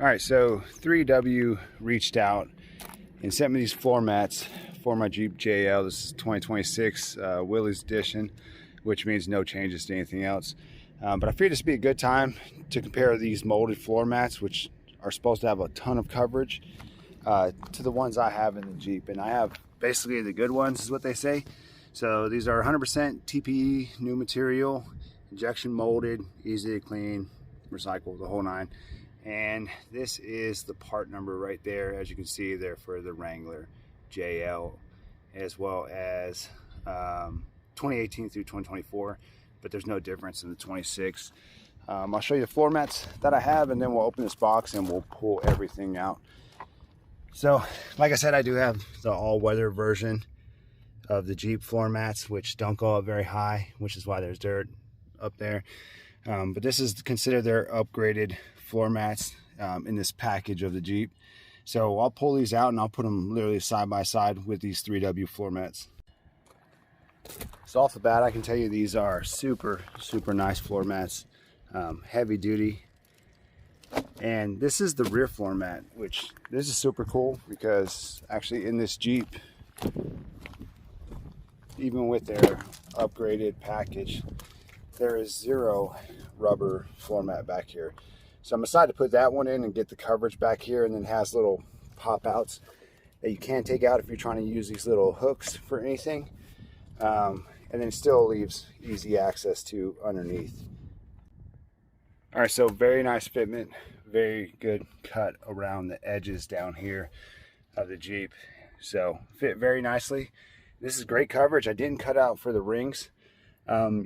All right, so 3W reached out and sent me these floor mats for my Jeep JL. This is 2026 Willys edition, which means no changes to anything else. But I figured this would be a good time to compare these molded floor mats, which are supposed to have a ton of coverage, to the ones I have in the Jeep. And I have basically the good ones, is what they say. So these are 100% TPE, new material, injection molded, easy to clean, recycle, the whole nine. And this is the part number right there, as you can see there, for the Wrangler JL, as well as 2018 through 2024, but there's no difference in the 26. I'll show you the floor mats that I have, and then we'll open this box and we'll pull everything out. So like I said, I do have the all-weather version of the Jeep floor mats, which don't go up very high, which is why there's dirt up there. But this is considered their upgraded floor mats in this package of the Jeep. So I'll pull these out and I'll put them literally side by side with these 3W floor mats. So off the bat, I can tell you these are super nice floor mats, heavy duty. And this is the rear floor mat, which this is super cool because actually in this Jeep, even with their upgraded package, there is zero rubber floor mat back here. So I'm decided to put that one in and get the coverage back here, and then has little pop outs that you can take out if you're trying to use these little hooks for anything. And then still leaves easy access to underneath. All right, so very nice fitment, very good cut around the edges down here of the Jeep. So fit very nicely. This is great coverage. I didn't cut out for the rings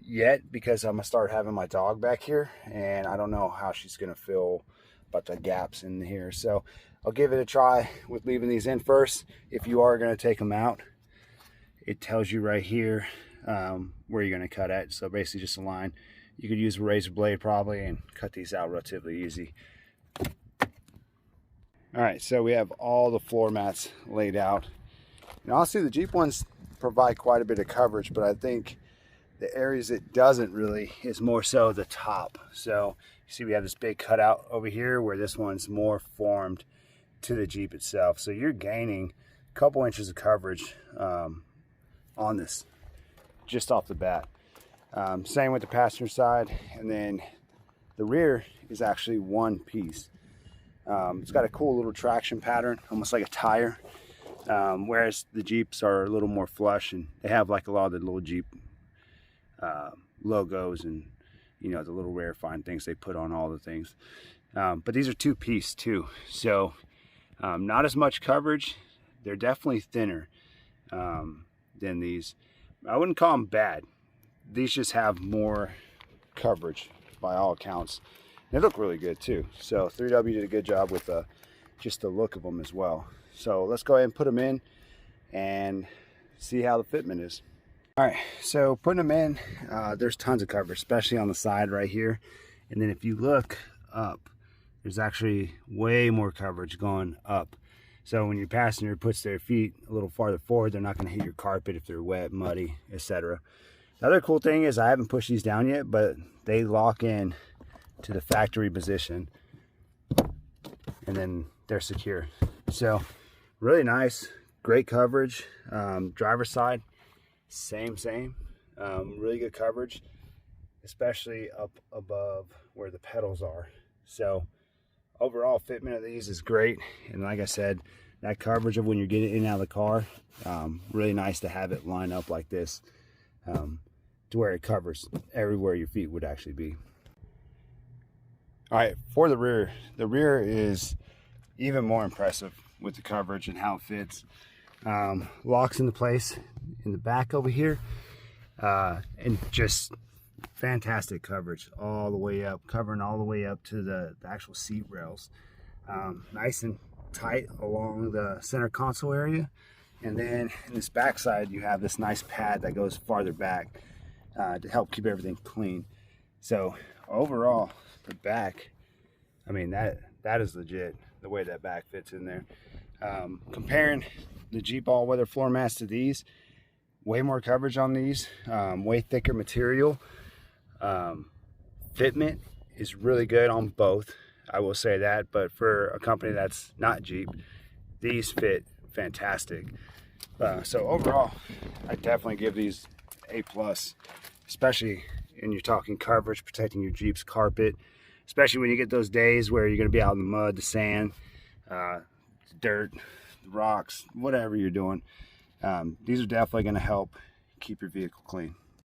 yet, because I'm gonna start having my dog back here, and I don't know how she's gonna feel about the gaps in here. So I'll give it a try with leaving these in first. If you are gonna take them out, it tells you right here where you're gonna cut at. So basically just a line. You could use a razor blade probably and cut these out relatively easy. All right, so we have all the floor mats laid out. And honestly, the Jeep ones provide quite a bit of coverage, but I think the areas it doesn't really is more so the top. So you see we have this big cutout over here where this one's more formed to the Jeep itself. So you're gaining a couple inches of coverage on this just off the bat. Same with the passenger side, and then the rear is actually one piece. It's got a cool little traction pattern, almost like a tire, whereas the Jeeps are a little more flush, and they have like a lot of the little Jeep logos and, you know, the little rare fine things they put on all the things. But these are two-piece too, so not as much coverage. They're definitely thinner than these. I wouldn't call them bad. These just have more coverage by all accounts. They look really good too. So 3W did a good job with just the look of them as well. So let's go ahead and put them in and see how the fitment is. All right, so putting them in, there's tons of coverage, especially on the side right here. And then if you look up, there's actually way more coverage going up. So when your passenger puts their feet a little farther forward, they're not going to hit your carpet if they're wet, muddy, etc. The other cool thing is I haven't pushed these down yet, but they lock in to the factory position, and then they're secure. So really nice, great coverage. Driver's side, same, really good coverage, especially up above where the pedals are. So overall fitment of these is great, and like I said, that coverage of when you're getting in and out of the car, really nice to have it line up like this, to where it covers everywhere your feet would actually be. All right, for the rear is even more impressive with the coverage and how it fits. Locks into place in the back over here, and just fantastic coverage all the way up, covering all the way up to the actual seat rails. Nice and tight along the center console area, and then in this back side you have this nice pad that goes farther back to help keep everything clean. So overall, the back, I mean, that is legit, the way that back fits in there. Comparing the Jeep all-weather floor mats to these, way more coverage on these, way thicker material. Fitment is really good on both. I will say that. But for a company that's not Jeep, these fit fantastic. So overall, I definitely give these A+, especially when you're talking coverage, protecting your Jeep's carpet, especially when you get those days where you're going to be out in the mud, the sand, dirt, rocks, whatever you're doing. These are definitely going to help keep your vehicle clean.